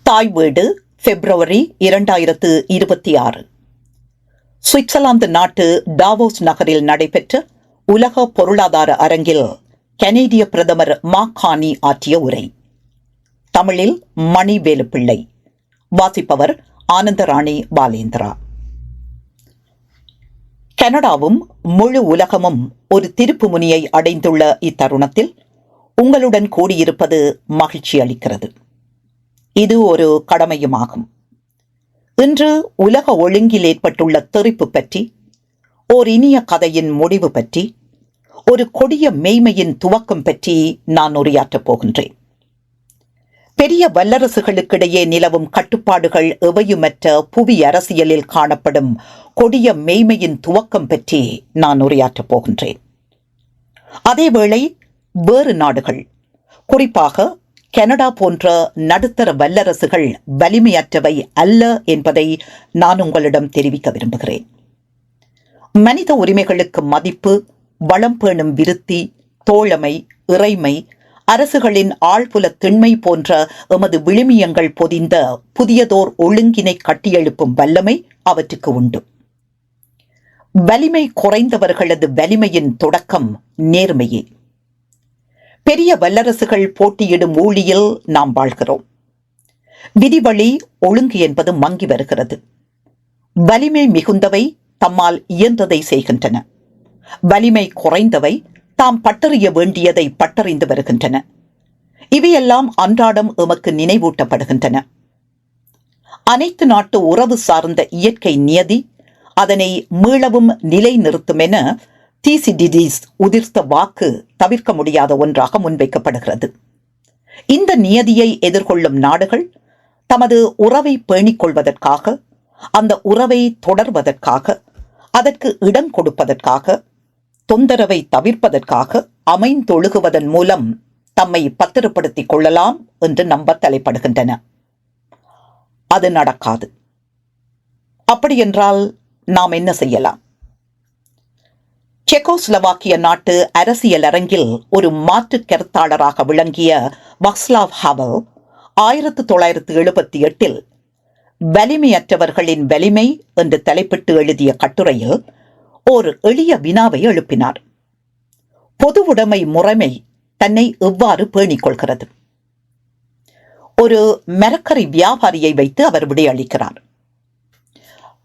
தாய் வீடு பிப்ரவரி 2026. சுவிட்சர்லாந்து நாட்டு டாவோஸ் நகரில் நடைபெற்ற உலக பொருளாதார அரங்கில் கனேடிய பிரதமர் மார்க் கார்னி ஆற்றிய உரை. தமிழில் மணி வேலுப்பிள்ளை. வாசிப்பவர் ஆனந்தராணி பாலேந்திரா. கனடாவும் முழு உலகமும் ஒரு திருப்பு முனையை அடைந்துள்ள இத்தருணத்தில் உங்களுடன் கூடியிருப்பது மகிழ்ச்சி அளிக்கிறது. இது ஒரு கடமையுமாகும். இன்று உலக ஒழுங்கில் ஏற்பட்டுள்ள தெறிப்பு பற்றி, ஓர் இனிய கதையின் முடிவு பற்றி, ஒரு கொடிய மெய்மையின் துவக்கம் பற்றி நான் உரையாற்றப் போகின்றேன். பெரிய வல்லரசுகளுக்கிடையே நிலவும் கட்டுப்பாடுகள் எவையுமற்ற புவி அரசியலில் காணப்படும் கொடிய மெய்மையின் துவக்கம் பற்றி நான் உரையாற்றப் போகின்றேன். அதேவேளை வேறு நாடுகள், குறிப்பாக கனடா போன்ற நடுத்தர வல்லரசுகள் வலிமையற்றவை அல்ல என்பதை நான் உங்களிடம் தெரிவிக்க விரும்புகிறேன். மனித உரிமைகளுக்கு மதிப்பு, வளம் பேணும் விருத்தி, தோழமை, இறைமை, அரசுகளின் ஆழ்புல திண்மை போன்ற எமது விழுமியங்கள் பொதிந்த புதியதோர் ஒழுங்கினை கட்டியெழுப்பும் வல்லமை அவற்றுக்கு உண்டு. வலிமை குறைந்தவர்களது வலிமையின் தொடக்கம் நேர்மையே. பெரிய வல்லரசுகள் போட்டியிடும் ஊழியில் நாம் வாழ்கிறோம். விதிவழி ஒழுங்கு என்பது மங்கி வருகிறது. வலிமை மிகுந்தவை தம்மால் இயன்றதை செய்கின்றன. வலிமை குறைந்தவை தாம் பட்டறிய வேண்டியதை பட்டறிந்து வருகின்றன. இவையெல்லாம் அன்றாடம் எமக்கு நினைவூட்டப்படுகின்றன. அனைத்து நாட்டு உறவு சார்ந்த இயற்கை நியதி அதனை மீளவும் நிலை நிறுத்தும் என தீசிடிடீஸ் உதிர்த்த வாக்கு தவிர்க்க முடியாத ஒன்றாக முன்வைக்கப்படுகிறது. இந்த நியதியை எதிர்கொள்ளும் நாடுகள் தமது உறவை பேணிக் கொள்வதற்காக, அந்த உறவை தொடர்வதற்காக, அதற்கு இடம் கொடுப்பதற்காக, தொந்தரவை தவிர்ப்பதற்காக அமைந்தொழுகுவதன் மூலம் தம்மை பத்திரப்படுத்திக் கொள்ளலாம் என்று நம்ப தலைப்படுகின்றன. அது நடக்காது. அப்படியென்றால் நாம் என்ன செய்யலாம்? செக்கோஸ்லோவாக்கிய நாட்டு அரசியல் அரங்கில் ஒரு மாற்று கருத்தாளராக விளங்கிய வாக்ஸ்லாவ் ஹாவல் 1978 வலிமையற்றவர்களின் வலிமை என்று தலைப்பிட்டு எழுதிய கட்டுரையில் ஒரு எளிய வினாவை எழுப்பினார். பொதுவுடைமை முறைமை தன்னை எவ்வாறு பேணிக் கொள்கிறது? ஒரு மரக்கறி வியாபாரியை வைத்து அவர் விடையளிக்கிறார்.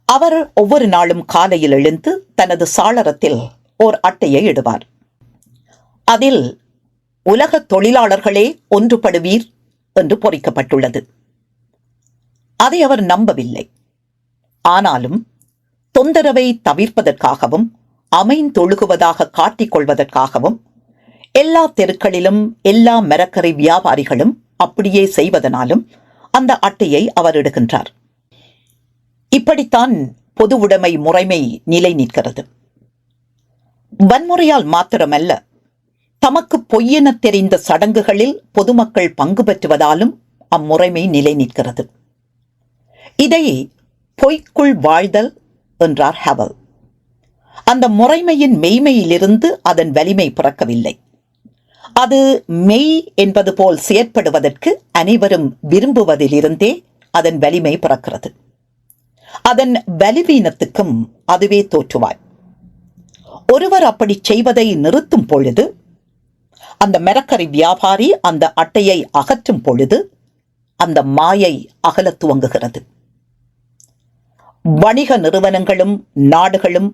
அவர் ஒவ்வொரு நாளும் காலையில் எழுந்து தனது சாளரத்தில் ஓர் அட்டையை இடுவார். அதில் உலக தொழிலாளர்களே ஒன்றுபடுவீர் என்று பொறிக்கப்பட்டுள்ளது. அதை அவர் நம்பவில்லை. ஆனாலும் தொந்தரவை தவிர்ப்பதற்காகவும் அமைந்தொழுகுவதாக காட்டிக்கொள்வதற்காகவும் எல்லா தெருக்களிலும் எல்லா மரக்கறி வியாபாரிகளும் அப்படியே செய்வதனாலும் அந்த அட்டையை அவர் இடுகின்றார். இப்படித்தான் பொதுவுடைமை முறைமை நிலை நிற்கிறது. வன்முறையால் மாத்திரமல்ல, தமக்கு பொய்யென தெரிந்த சடங்குகளில் பொதுமக்கள் பங்கு பெற்றுவதாலும் அம்முறைமை நிலை நிற்கிறது. இதை பொய்க்குள் வாழ்தல் என்றார் ஹவல். அந்த முறைமையின் மெய்மையிலிருந்து அதன் வலிமை பிறக்கவில்லை. அது மெய் என்பது போல் செயற்படுவதற்கு அனைவரும் விரும்புவதிலிருந்தே அதன் வலிமை பிறக்கிறது. அதன் பலவீனத்துக்கும் அதுவே தோற்றுவாய். ஒருவர் அப்படி செய்வதை நிறுத்தும் பொழுது, அந்த மரக்கறி வியாபாரி அந்த அட்டையை அகற்றும் பொழுது அந்த மாயை அகல துவங்குகிறது. வணிக நிறுவனங்களும் நாடுகளும்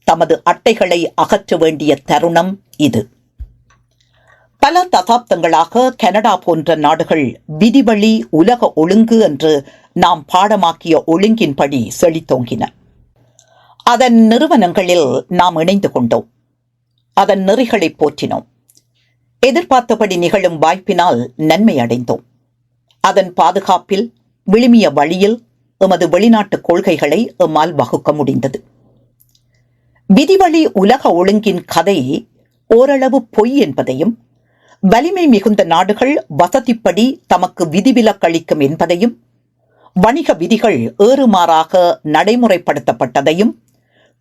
தமது அட்டைகளை அகற்ற வேண்டிய தருணம் இது. பல தசாப்தங்களாக கனடா போன்ற நாடுகள் விதிவழி உலக ஒழுங்கு என்று நாம் பாடமாக்கிய ஒழுங்கின்படி செழித்தோங்கின. அதன் நிறுவனங்களில் நாம் இணைந்து கொண்டோம். அதன் நெறிகளை போற்றினோம். எதிர்பார்த்தபடி நிகழும் வாய்ப்பினால் நன்மை அடைந்தோம். அதன் பாதுகாப்பில், விழுமிய வழியில் எமது வெளிநாட்டு கொள்கைகளை எம்மால் வகுக்க முடிந்தது. விதிவழி உலக ஒழுங்கின் கதை ஓரளவு பொய் என்பதையும், வலிமை மிகுந்த நாடுகள் வசதிப்படி தமக்கு விதிவிலக்களிக்கும் என்பதையும், வணிக விதிகள் ஏறுமாறாக நடைமுறைப்படுத்தப்பட்டதையும்,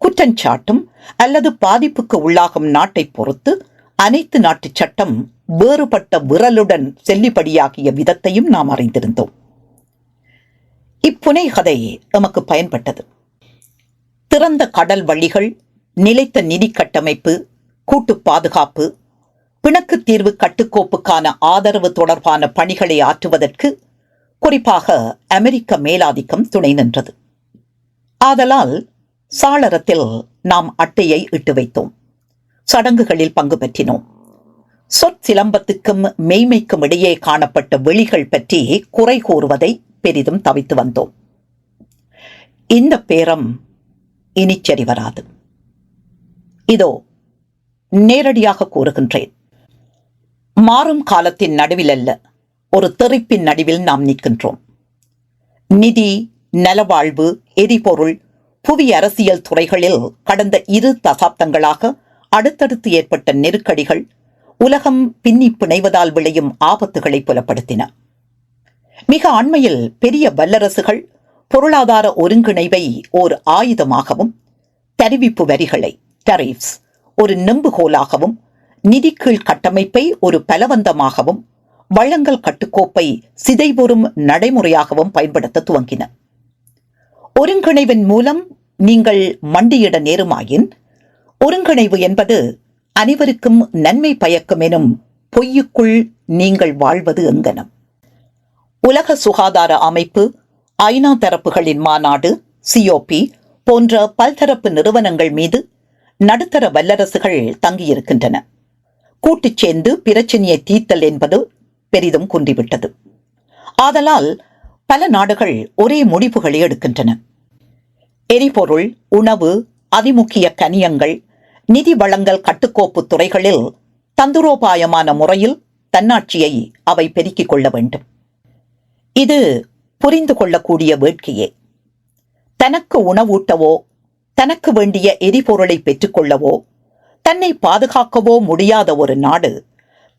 குற்றஞ்சாட்டும் அல்லது பாதிப்புக்கு உள்ளாகும் நாட்டை பொறுத்து அனைத்து நாட்டு சட்டம் வேறுபட்ட விரலுடன் செல்லுபடியாகிய விதத்தையும் நாம் அறிந்திருந்தோம். இப்புனைகதை எமக்கு பயன்பட்டது. திறந்த கடல் வழிகள், நிலைத்த நிதி கட்டமைப்பு, கூட்டு பாதுகாப்பு, பிணக்கு தீர்வு கட்டுக்கோப்புக்கான ஆதரவு தொடர்பான பணிகளை ஆற்றுவதற்கு குறிப்பாக அமெரிக்க மேலாதிக்கம் துணை நின்றது. ஆதலால் சாளரத்தில் நாம் அட்டையை இட்டு வைத்தோம். சடங்குகளில் பங்கு பெற்றினோம். சொற்சிலம்பத்துக்கும் மெய்மைக்கும் இடையே காணப்பட்ட வெளிகள் பற்றி குறை கூறுவதை பெரிதும் தவித்து வந்தோம். இந்த பேரம் இனிச்சரி வராது. இதோ நேரடியாக கூறுகின்றேன். மாறும் காலத்தின் நடுவில் அல்ல, ஒரு தெறிப்பின் நடுவில் நாம் நிற்கின்றோம். நிதி, நலவாழ்வு, எரிபொருள், புவி அரசியல் துறைகளில் கடந்த 2 தசாப்தங்களாக அடுத்தடுத்து ஏற்பட்ட நெருக்கடிகள் உலகம் பின்னி பிணைவதால் விளையும் ஆபத்துகளை புலப்படுத்தின. மிக அண்மையில் பெரிய வல்லரசுகள் பொருளாதார ஒருங்கிணைவை ஓர் ஆயுதமாகவும், தருவிப்பு வரிகளை டரிஃப்ஸ் ஒரு நெம்புகோலாகவும், நிதி கீழ் கட்டமைப்பை ஒரு பலவந்தமாகவும், வழங்கல் கட்டுக்கோப்பை சிதைவுறும் நடைமுறையாகவும் பயன்படுத்த துவங்கின. ஒருங்கிணைவின் மூலம் நீங்கள் மண்டியிட நேருமாயின், ஒருங்கிணைவு என்பது அனைவருக்கும் நன்மை பயக்கும் எனும் பொய்யுக்குள் நீங்கள் வாழ்வது எங்கனம்? உலக சுகாதார அமைப்பு, ஐநா தரப்புகளின் மாநாடு, COP போன்ற பல்தரப்பு நிறுவனங்கள் மீது நடுத்தர வல்லரசுகள் தங்கியிருக்கின்றன. கூட்டுச் சேர்ந்து பிரச்சனையை தீர்த்தல் என்பது பெரிதும் குன்றிவிட்டது. ஆதலால் பல நாடுகள் ஒரே முடிவுகளை எடுக்கின்றன. எரிபொருள், உணவு, அதிமுக்கிய கனியங்கள், நிதி வழங்கல் கட்டுக்கோப்பு துறைகளில் தந்திரோபாயமான முறையில் தன்னாட்சியை அவை பெருக்கிக் கொள்ள வேண்டும். இது புரிந்து கொள்ளக்கூடிய வேட்கையே. தனக்கு உணவூட்டவோ, தனக்கு வேண்டிய எரிபொருளை பெற்றுக்கொள்ளவோ, தன்னை பாதுகாக்கவோ முடியாத ஒரு நாடு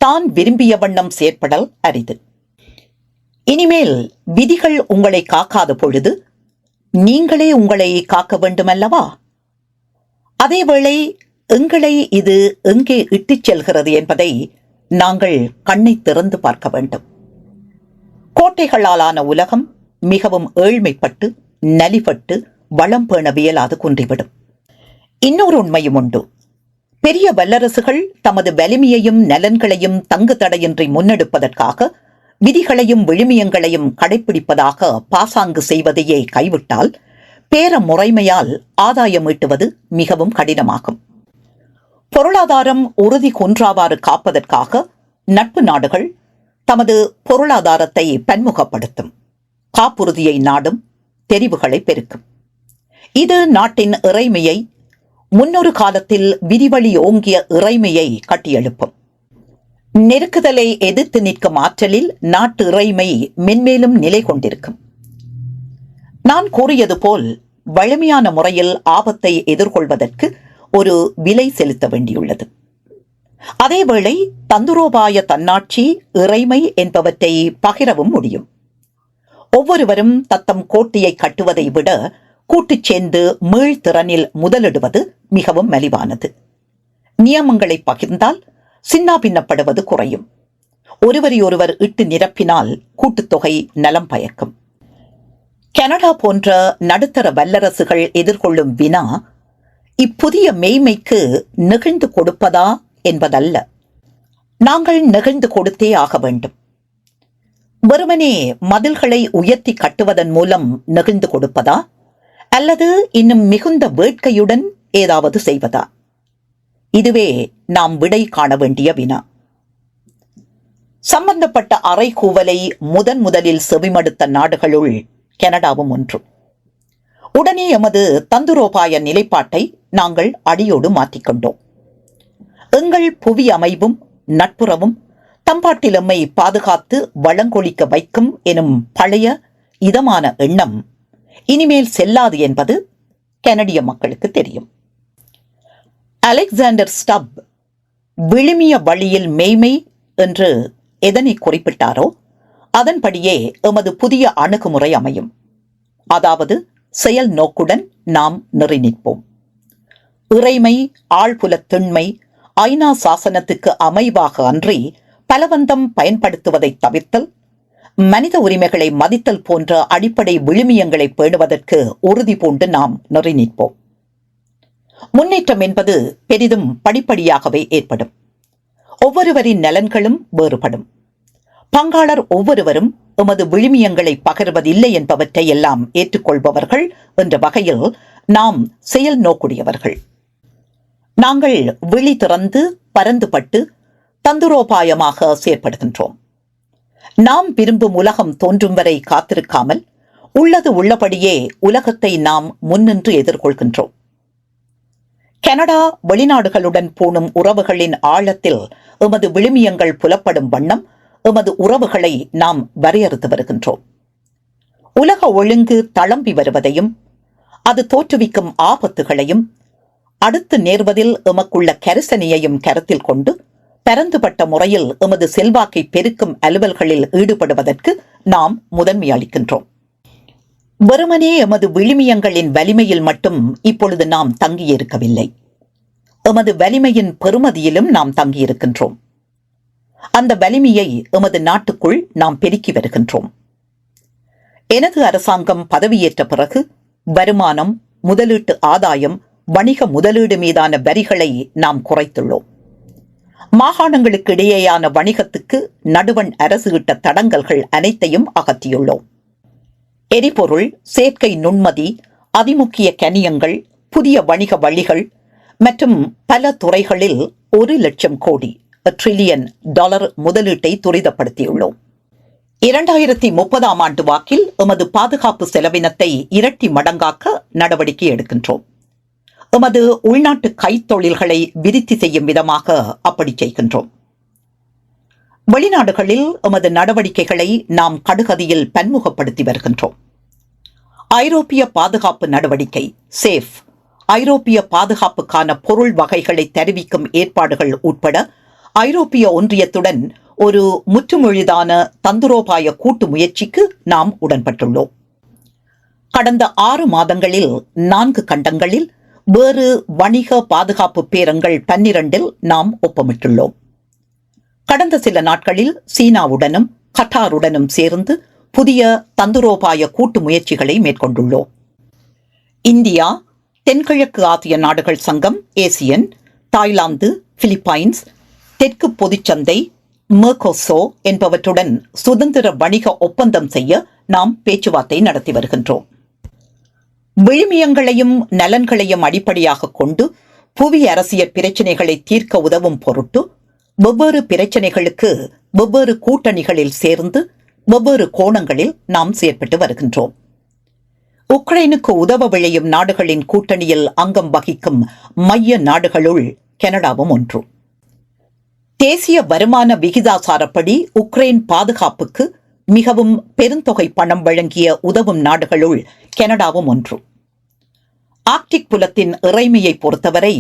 தான் விரும்பிய வண்ணம் செயற்படல் அரிது. இனிமேல் விதிகள் உங்களை காக்காத பொழுது நீங்களே உங்களை காக்க வேண்டுமல்லவா? அதேவேளை எங்களை இது எங்கே இட்டுச் செல்கிறது என்பதை நாங்கள் கண்ணை திறந்து பார்க்க வேண்டும். கோட்டைகளாலான உலகம் மிகவும் ஏழ்மைப்பட்டு, நலிபட்டு, வளம் பேண வியலாது குன்றிவிடும். இன்னொரு உண்மையும் உண்டு. பெரிய வல்லரசுகள் தமது வலிமையையும் நலன்களையும் தங்கு தடையின்றி முன்னெடுப்பதற்காக விதிகளையும் விழுமியங்களையும் கடைப்பிடிப்பதாக பாசாங்கு செய்வதையே கைவிட்டால் பேர முறைமையால் ஆதாயம் ஈட்டுவது மிகவும் கடினமாகும். பொருளாதாரம் உறுதி குன்றாவாறு காப்பதற்காக நட்பு நாடுகள் தமது பொருளாதாரத்தை பன்முகப்படுத்தும், காப்புறுதியை நாடும், தெரிவுகளை பெருக்கும். இது நாட்டின் இறைமையை, முன்னொரு காலத்தில் விதிவழி ஓங்கிய இறைமையை கட்டியெழுப்பும். நெருக்குதலை எதிர்த்து நிற்கும் ஆற்றலில் நாட்டு இறைமை மென்மேலும் நிலை கொண்டிருக்கும். நான் கூறியது போல் வலிமையான முறையில் ஆபத்தை எதிர்கொள்வதற்கு ஒரு விலை செலுத்த வேண்டியுள்ளது. அதேவேளை தந்துரோபாய தன்னாட்சி, இறைமை என்பவற்றை பகிரவும் முடியும். ஒவ்வொருவரும் தத்தம் கோட்டையை கட்டுவதை விட கூட்டுச் சேர்ந்து மீள்திறனில் முதலிடுவது மிகவும் மலிவானது. நியமங்களை பகிர்ந்தால் சின்னாபின்னப்படுவது குறையும். ஒருவரையொருவர் இட்டு நிரப்பினால் கூட்டுத்தொகை நலம் பயக்கும். கனடா போன்ற நடுத்தர வல்லரசுகள் எதிர்கொள்ளும் வினா இப்புதிய மெய்மைக்கு நெகிழ்ந்து கொடுப்பதா என்பதல்ல. நாங்கள் நெகிழ்ந்து கொடுத்தே ஆக வேண்டும். வெறுமனே மதில்களை உயர்த்தி கட்டுவதன் மூலம் நெகிழ்ந்து கொடுப்பதா, அல்லது இன்னும் மிகுந்த வேட்கையுடன் ஏதாவது செய்வதா? இதுவே நாம் விடை காண வேண்டிய வினா. சம்பந்தப்பட்ட அறைகூவலை முதலில் செவிமடுத்த நாடுகளுள் கனடாவும் ஒன்று. உடனே எமது தந்துரோபாய நிலைப்பாட்டை நாங்கள் அடியோடு மாற்றிக்கொண்டோம். எங்கள் புவி அமைவும் நட்புறவும் தம்பாட்டில் எம்மை பாதுகாத்து வளங்கொழிக்க வைக்கும் எனும் பழைய இதமான எண்ணம் இனிமேல் செல்லாது என்பது கனடிய மக்களுக்கு தெரியும். அலெக்சாண்டர் ஸ்டப் விழுமிய வழியில் மெய்மை என்று எதனை குறிப்பிட்டாரோ அதன்படியே எமது புதிய அணுகுமுறை அமையும். அதாவது செயல் நோக்குடன் நாம் நெறி நிற்போம். இறைமை, ஆழ்புலத் திண்மை, ஐநா சாசனத்துக்கு அமைவாக அன்றி பலவந்தம் பயன்படுத்துவதை தவிர்த்தல், மனித உரிமைகளை மதித்தல் போன்ற அடிப்படை விழுமியங்களை பேணுவதற்கு உறுதி பூண்டு நாம் நெறி நிற்போம். முன்னேற்றம் என்பது பெரிதும் படிப்படியாகவே ஏற்படும். ஒவ்வொருவரின் நலன்களும் வேறுபடும். பங்காளர் ஒவ்வொருவரும் எமது விழுமியங்களை பகிர்வதில்லை என்பவற்றை எல்லாம் ஏற்றுக்கொள்பவர்கள் என்ற வகையில் நாம் செயல் நோக்குடையவர்கள். நாங்கள் விழி திறந்து பரந்துபட்டு தந்துரோபாயமாக செயற்படுகின்றோம். நாம் விரும்பும் உலகம் தோன்றும் வரை காத்திருக்காமல் உள்ளது உள்ளபடியே உலகத்தை நாம் முன்னின்று எதிர்கொள்கின்றோம். கனடா வெளிநாடுகளுடன் பூணும் உறவுகளின் ஆழத்தில் எமது விழுமியங்கள் புலப்படும் வண்ணம் எமது உறவுகளை நாம் வரையறுத்து வருகின்றோம். உலக ஒழுங்கு தளம்பி வருவதையும் அது தோற்றுவிக்கும் ஆபத்துகளையும் அடுத்து நேர்வதில் எமக்குள்ள கரிசனையையும் கருத்தில் கொண்டு பரந்துபட்ட முறையில் எமது செல்வாக்கை பெருக்கும் அலுவல்களில் ஈடுபடுவதற்கு நாம் முதன்மை அளிக்கின்றோம். வெறுமனே எமது விழுமியங்களின் வலிமையில் மட்டும் இப்பொழுது நாம் தங்கியிருக்கவில்லை. எமது வலிமையின் பெறுமதியிலும் நாம் தங்கியிருக்கின்றோம். அந்த வலிமையை எமது நாட்டுக்குள் நாம் பெருக்கி வருகின்றோம். எனது அரசாங்கம் பதவியேற்ற பிறகு வருமானம், முதலீட்டு ஆதாயம், வணிக முதலீடு மீதான வரிகளை நாம் குறைத்துள்ளோம். மாகாணங்களுக்கு இடையேயான வணிகத்துக்கு நடுவண் அரசு இட்ட தடங்கல்கள் அனைத்தையும் அகற்றியுள்ளோம். எரிபொருள், செயற்கை நுண்மதி, அதிமுக்கிய கனியங்கள், புதிய வணிக வழிகள் மற்றும் பல துறைகளில் 1,00,000 கோடி ட்ரில்லியன் டாலர் முதலீட்டை துரிதப்படுத்தியுள்ளோம். 2030ஆம் ஆண்டு வாக்கில் எமது பாதுகாப்பு செலவினத்தை இரட்டி மடங்காக்க நடவடிக்கை எடுக்கின்றோம். எமது உள்நாட்டு கைத்தொழில்களை விருத்தி செய்யும் விதமாக அப்படி செய்கின்றோம். வெளிநாடுகளில் எமது நடவடிக்கைகளை நாம் கடுகதியில் பன்முகப்படுத்தி வருகின்றோம். ஐரோப்பிய பாதுகாப்பு நடவடிக்கை சேஃப், ஐரோப்பிய பாதுகாப்புக்கான பொருள் வகைகளை தெரிவிக்கும் ஏற்பாடுகள் உட்பட ஐரோப்பிய ஒன்றியத்துடன் ஒரு முற்றுமொழிதான தந்திரோபாய கூட்டு முயற்சிக்கு நாம் உடன்பட்டுள்ளோம். கடந்த 6 மாதங்களில் 4 கண்டங்களில் வேறு வணிக பாதுகாப்பு பேரங்கள் 12இல் நாம் ஒப்பமிட்டுள்ளோம். கடந்த சில நாட்களில் சீனாவுடனும் கட்டாருடனும் சேர்ந்து புதிய தந்திரோபாய கூட்டு முயற்சிகளை மேற்கொண்டுள்ளோம். இந்தியா, தென்கிழக்கு ஆசிய நாடுகள் சங்கம், ஏசியன், தாய்லாந்து, பிலிப்பைன்ஸ், தெற்கு பொதுச்சந்தை, மெர்கோசோ என்பவற்றுடன் சுதந்திர வணிக ஒப்பந்தம் செய்ய நாம் பேச்சுவார்த்தை நடத்தி வருகின்றோம். விழுமியங்களையும் நலன்களையும் அடிப்படையாக கொண்டு புவி அரசியல் பிரச்சினைகளை தீர்க்க உதவும் பொருட்டு வெவ்வேறு பிரச்சினைகளுக்கு வெவ்வேறு கூட்டணிகளில் சேர்ந்து வெவ்வேறு கோணங்களில் நாம் செயற்பட்டு வருகின்றோம். உக்ரைனுக்கு உதவ விளையும் நாடுகளின் கூட்டணியில் அங்கம் வகிக்கும் மைய நாடுகளுள் கனடாவும் ஒன்று. தேசிய வருமான விகிதாசாரப்படி உக்ரைன் பாதுகாப்புக்கு மிகவும் பெருந்தொகை பணம் வழங்கிய உதவும் நாடுகளுள் கனடாவும் ஒன்று. ஆர்க்டிக் புலத்தின் இறைமையை பொறுத்தவரை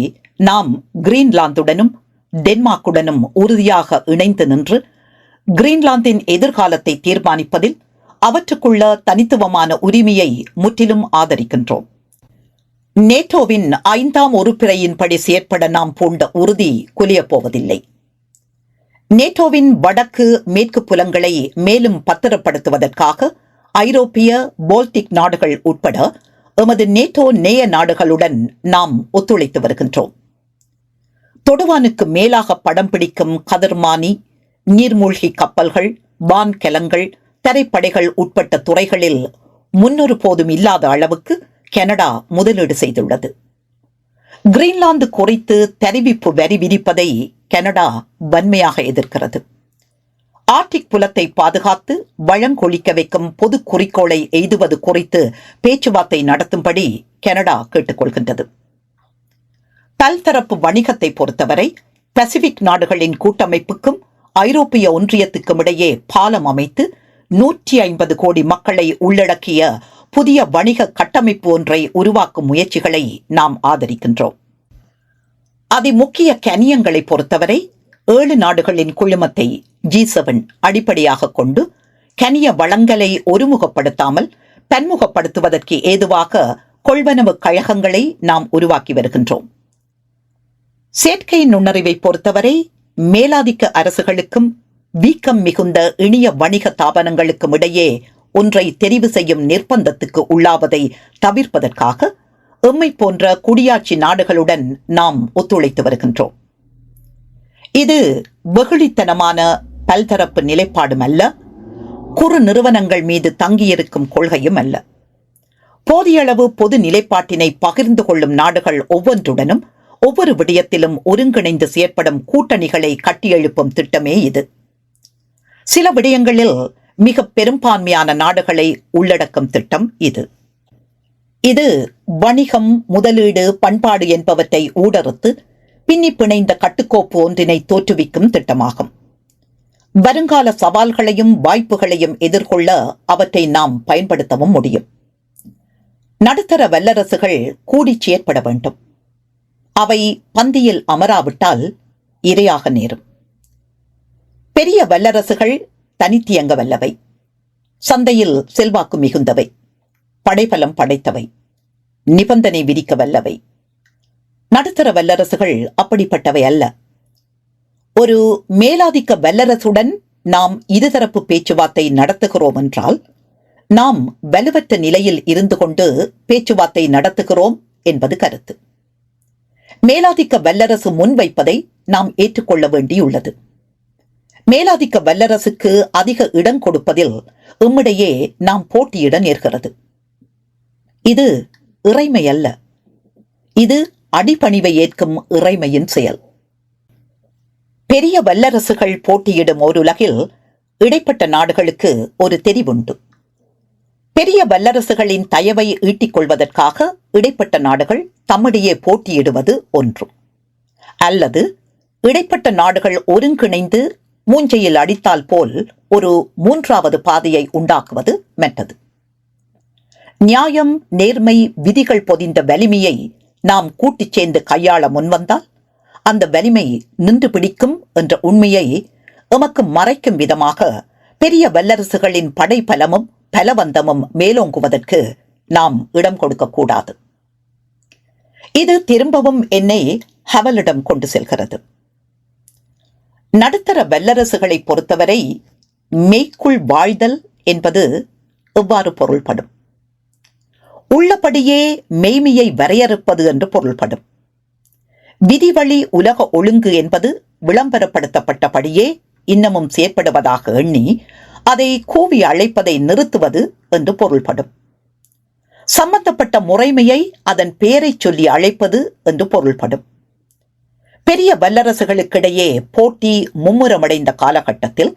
நாம் கிரீன்லாந்துடனும் டென்மார்க்குடனும் உறுதியாக இணைந்து நின்று கிரீன்லாந்தின் எதிர்காலத்தை தீர்மானிப்பதில் அவற்றுக்குள்ள தனித்துவமான உரிமையை முற்றிலும் ஆதரிக்கின்றோம். நேட்டோவின் 5ஆம் உறுப்பினையின்படி செயற்பட நாம் பூண்ட உறுதி குலையப் போவதில்லை. நேட்டோவின் வடக்கு மேற்கு புலங்களை மேலும் பத்திரப்படுத்துவதற்காக ஐரோப்பிய, பால்டிக் நாடுகள் உட்பட எமது நேட்டோ நேய நாடுகளுடன் நாம் ஒத்துழைத்து வருகின்றோம். தொடுவானுக்கு மேலாக படம் பிடிக்கும் கதிர்மானி, நீர்மூழ்கி கப்பல்கள், வான்கலங்கள், தரைப்படைகள் உட்பட்ட துறைகளில் முன்னொரு போதும் இல்லாத அளவுக்கு கனடா முதலீடு செய்துள்ளது. கிரீன்லாந்து குறித்து தெரிவிப்பு வரி விதிப்பதை கனடா வன்மையாக எதிர்க்கிறது. ஆர்க்டிக் புலத்தை பாதுகாத்து வளங்கொழிக்க வைக்கும் பொது குறிக்கோளை எய்துவது குறித்து பேச்சுவார்த்தை நடத்தும்படி கனடா கேட்டுக்கொள்கின்றது. பல்தரப்பு வணிகத்தை பொறுத்தவரை பசிபிக் நாடுகளின் கூட்டமைப்புக்கும் ஐரோப்பிய ஒன்றியத்துக்கும் இடையே பாலம் அமைத்து 150 கோடி மக்களை உள்ளடக்கிய புதிய வணிக கட்டமைப்பு ஒன்றை உருவாக்கும் முயற்சிகளை நாம் ஆதரிக்கின்றோம். அதிமுக்கிய கனியங்களை பொறுத்தவரை 7 நாடுகளின் குழுமத்தை G7 அடிப்படையாக கொண்டு கனிய வளங்களை ஒருமுகப்படுத்தாமல் பன்முகப்படுத்துவதற்கு ஏதுவாக கொள்வனவு கழகங்களை நாம் உருவாக்கி வருகின்றோம். செயற்கை நுண்ணறிவை பொறுத்தவரை மேலாதிக்க அரசுகளுக்கும் வீக்கம் மிகுந்த இணைய வணிக தாபனங்களுக்கும் இடையே ஒன்றை தெரிவு செய்யும் நிர்பந்தத்துக்கு உள்ளாவதை தவிர்ப்பதற்காக எம்மை போன்ற குடியாட்சி நாடுகளுடன் நாம் ஒத்துழைத்து வருகின்றோம். இது வெகுளித்தனமான பல்தரப்பு நிலைப்பாடும் அல்ல, குறு நிறுவனங்கள் மீது தங்கியிருக்கும் கொள்கையும் அல்ல. போதியளவு பொது நிலைப்பாட்டினை பகிர்ந்து கொள்ளும் நாடுகள் ஒவ்வொன்றுடனும் ஒவ்வொரு விடயத்திலும் ஒருங்கிணைந்து செயற்படும் கூட்டணிகளை கட்டியெழுப்பும் திட்டமே இது. சில விடயங்களில் மிக பெரும்பான்மையான நாடுகளை உள்ளடக்கும் திட்டம் இது. இது வணிகம், முதலீடு, பண்பாடு என்பவற்றை ஊடறுத்து பின்னி பிணைந்த கட்டுக்கோப்பு ஒன்றினை தோற்றுவிக்கும் திட்டமாகும். வருங்கால சவால்களையும் வாய்ப்புகளையும் எதிர்கொள்ள அவற்றை நாம் பயன்படுத்தவும் முடியும். நடுத்தர வல்லரசுகள் கூடி செயற்பட வேண்டும். அவை பந்தியில் அமராவிட்டால் இரையாக நேரும். பெரிய வல்லரசுகள் தனித்தியங்க வல்லவை, சந்தையில் செல்வாக்கு மிகுந்தவை, படைபலம் படைத்தவை, நிபந்தனை விதிக்க வல்லவை. நடுத்தர வல்லரசுகள் அப்படிப்பட்டவை அல்ல. ஒரு மேலாதிக்க வல்லரசுடன் நாம் இருதரப்பு பேச்சுவார்த்தை நடத்துகிறோம் என்றால் நாம் வலுவற்ற நிலையில் இருந்து கொண்டு பேச்சுவார்த்தை நடத்துகிறோம் என்பது கருத்து. மேலாதிக்க வல்லரசு முன்வைப்பதை நாம் ஏற்றுக்கொள்ள வேண்டியுள்ளது. மேலாதிக்க வல்லரசுக்கு அதிக இடம் கொடுப்பதில் எம்மிடையே நாம் போட்டியிட நேர்கிறது. இது இறைமை அல்ல, இது அடிபணிவை ஏற்கும் இறைமையின் செயல். பெரிய வல்லரசுகள் போட்டியிடும் ஓர் உலகில் இடைப்பட்ட நாடுகளுக்கு ஒரு தெரிவுண்டு. பெரிய வல்லரசுகளின் தயவை ஈட்டிக் கொள்வதற்காக இடைப்பட்ட நாடுகள் தம்மிடையே போட்டியிடுவது ஒன்று, அல்லது இடைப்பட்ட நாடுகள் ஒருங்கிணைந்து மூஞ்சையில் அடித்தால் போல் ஒரு மூன்றாவது பாதையை உண்டாக்குவது மற்றது. நியாயம், நேர்மை, விதிகள் பொதிந்த வலிமையை நாம் கூட்டிச் சேர்ந்து கையாள முன்வந்தால் அந்த வலிமை நின்று பிடிக்கும் என்ற உண்மையை எமக்கு மறைக்கும் விதமாக பெரிய வல்லரசுகளின் படை பலமும் பலவந்தமும் மேலோங்குவதற்கு நாம் இடம் கொடுக்கக்கூடாது. இது திரும்பவும் என்னை ஹவலிடம் கொண்டு செல்கிறது. நடுத்தர வல்லரசுகளை பொறுத்தவரை மெய்க்குள் வாழ்தல் என்பது எவ்வாறு பொருள்படும்? உள்ளபடியே மெய்மையை வரையறுப்பது என்று பொருள்படும். விதிவழி உலக ஒழுங்கு என்பது விளம்பரப்படுத்தப்பட்டபடியே இன்னமும் செயற்படுவதாக எண்ணி அதை கூவி அழைப்பதை நிறுத்துவது என்று பொருள்படும். சம்பந்தப்பட்ட முறைமையை அதன் பெயரை சொல்லி அழைப்பது என்று பொருள்படும். பெரிய வல்லரசுகளுக்கிடையே போட்டி மும்முரமடைந்த காலகட்டத்தில்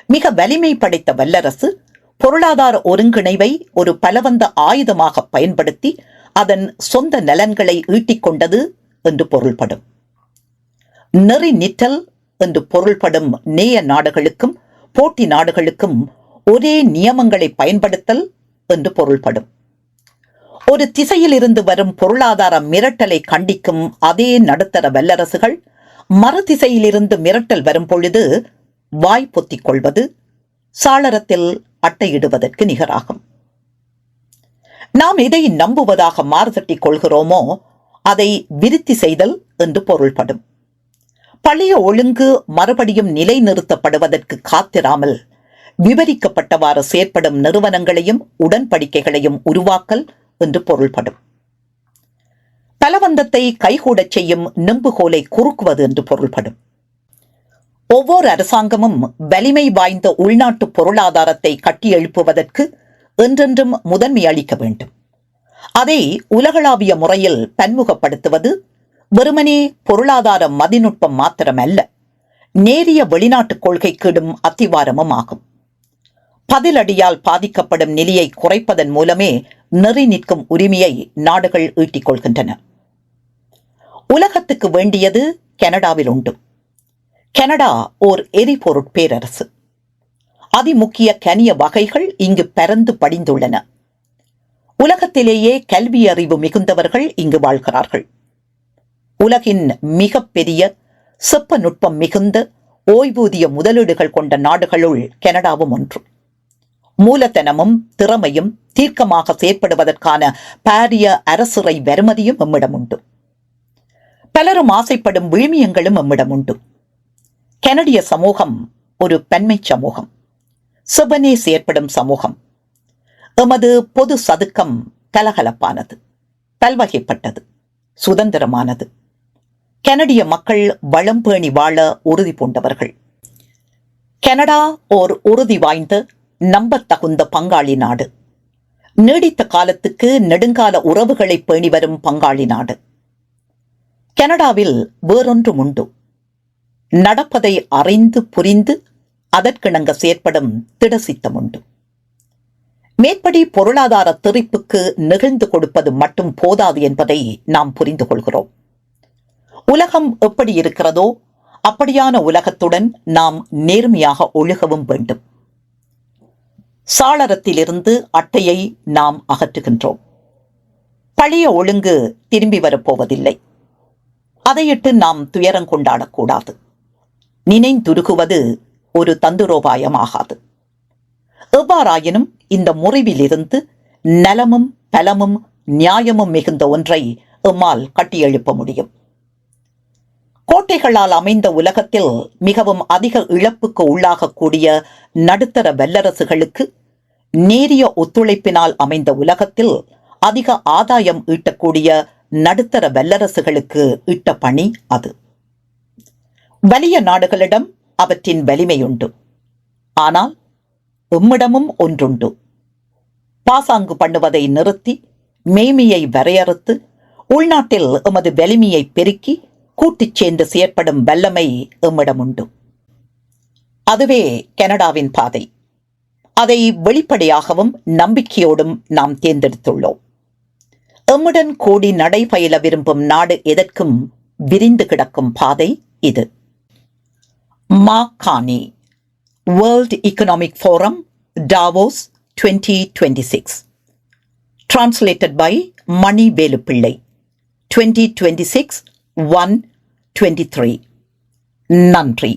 மிக வலிமை படைத்த வல்லரசு பொருளாதார ஒருங்கிணைவை ஒரு பலவந்த ஆயுதமாக பயன்படுத்தி அதன் சொந்த நலன்களை ஈட்டிக் கொண்டது என்று பொருள்படும். நெறி நிற்றல் என்று பொருள்படும் நேய நாடுகளுக்கும் போட்டி நாடுகளுக்கும் ஒரே நியமங்களை பயன்படுத்தல் என்று பொருள்படும். ஒரு திசையில் இருந்து வரும் பொருளாதார மிரட்டலை கண்டிக்கும் அதே நடுத்தர வல்லரசுகள் மறு திசையிலிருந்து மிரட்டல் வரும் பொழுது வாய் பொத்திக் கொள்வது சாளரத்தில் அட்டையிடுவதற்கு நிகராகும். நாம் எதை நம்புவதாக மாறுதட்டிக் கொள்கிறோமோ அதை விருத்தி செய்தல் என்று பொருள்படும். பழைய ஒழுங்கு மறுபடியும் நிலைநிறுத்தப்படுவதற்கு காத்திராமல் விவரிக்கப்பட்டவாறு செயற்படும் நிறுவனங்களையும் உடன்படிக்கைகளையும் உருவாக்கல் என்று பொருள்படும். பலவந்தத்தை கைகூடச் செய்யும் நெம்புகோலை குறுக்குவது என்று பொருள்படும். ஒவ்வொரு அரசாங்கமும் வலிமை வாய்ந்த உள்நாட்டு பொருளாதாரத்தை கட்டியெழுப்புவதற்கு என்றென்றும் முதன்மை அளிக்க வேண்டும். அதை உலகளாவிய முறையில் பன்முகப்படுத்துவது வெறுமனே பொருளாதார மதிநுட்பம் மாத்திரமல்ல, நேரிய வெளிநாட்டு கொள்கைக்கிடும் அத்திவாரமும் ஆகும். பதிலடியால் பாதிக்கப்படும் நிலையை குறைப்பதன் மூலமே நெறி நிற்கும் உரிமையை நாடுகள் ஈட்டிக் கொள்கின்றன. உலகத்துக்கு வேண்டியது கனடாவில் உண்டு. கனடா ஓர் எரிபொருட் பேரரசு. அதிமுக்கிய கனிய வகைகள் இங்கு பரந்து படிந்துள்ளன. உலகத்திலேயே கல்வி அறிவு மிகுந்தவர்கள் இங்கு வாழ்கிறார்கள். உலகின் மிகப்பெரிய செப்ப நுட்பம் மிகுந்த ஓய்வூதிய முதலீடுகள் கொண்ட நாடுகளுள் கனடாவும் ஒன்று. மூலதனமும் திறமையும் தீர்க்கமாக செயற்படுவதற்கான பாரிய அரசுரை வருமதியும் எம்மிடம் உண்டு. பலரும் ஆசைப்படும் விழுமியங்களும் எம்மிடம் உண்டு. கனடிய சமூகம் ஒரு பன்மை சமூகம், செவ்வனே செயற்படும் சமூகம். எமது பொது சதுக்கம் கலகலப்பானது, பல்வகைப்பட்டது, சுதந்திரமானது. கனடிய மக்கள் வளம் பேணி வாழ உறுதி பூண்டவர்கள். கனடா ஓர் உறுதி வாய்ந்த நம்பத்தகுந்த பங்காளி நாடு. நீடித்த காலத்துக்கு நெடுங்கால உறவுகளை பேணி வரும் பங்காளி நாடு. கனடாவில் வேறொன்றும் உண்டு. நடப்பதை அறிந்து புரிந்து அதற்கிணங்க செயற்படும் திடசித்தம் உண்டு. மேற்படி பொருளாதார திரிப்புக்கு நெகிழ்ந்து கொடுப்பது மட்டும் போதாது என்பதை நாம் புரிந்து கொள்கிறோம். உலகம் எப்படி இருக்கிறதோ அப்படியான உலகத்துடன் நாம் நேர்மையாக ஒழுகவும் வேண்டும். சாளரத்திலிருந்து அட்டையை நாம் அகற்றுகின்றோம். பழைய ஒழுங்கு திரும்பி வரப்போவதில்லை. அதையிட்டு நாம் துயரம் கொண்டாடக்கூடாது. நினைந்துருகுவது ஒரு தந்துரோபாயமாகாது. எவ்வாறாயினும் இந்த முறிவிலிருந்து நலமும் பலமும் நியாயமும் மிகுந்த ஒன்றை எம்மால் கட்டியெழுப்ப முடியும். கோட்டைகளால் அமைந்த உலகத்தில் மிகவும் அதிக இழப்புக்கு உள்ளாகக்கூடிய நடுத்தர வல்லரசுகளுக்கு நேரிய ஒத்துழைப்பினால் அமைந்த உலகத்தில் அதிக ஆதாயம் ஈட்டக்கூடிய நடுத்தர வல்லரசுகளுக்கு இட்ட பணி அது. வலிய நாடுகளிடம் அவற்றின் வலிமையுண்டு. ஆனால் எம்மிடமும் ஒன்றுண்டு. பாசாங்கு பண்ணுவதை நிறுத்தி மேய்மையை வரையறுத்து உள்நாட்டில் எமது வலிமையை பெருக்கி கூட்டிச் சேர்ந்து செயற்படும் வல்லமை எம்மிடம் உண்டு. அதுவே கனடாவின் பாதை. அதை வெளிப்படையாகவும் நம்பிக்கையோடும் நாம் தேர்ந்தெடுத்துள்ளோம். எம்முடன் கூடி நடைபயில விரும்பும் நாடு எதற்கும் விரிந்து கிடக்கும் பாதை இது. Mark Carney, World Economic Forum, Davos 2026. Translated by Mani Velupillai. 2026 1/23. நன்றி.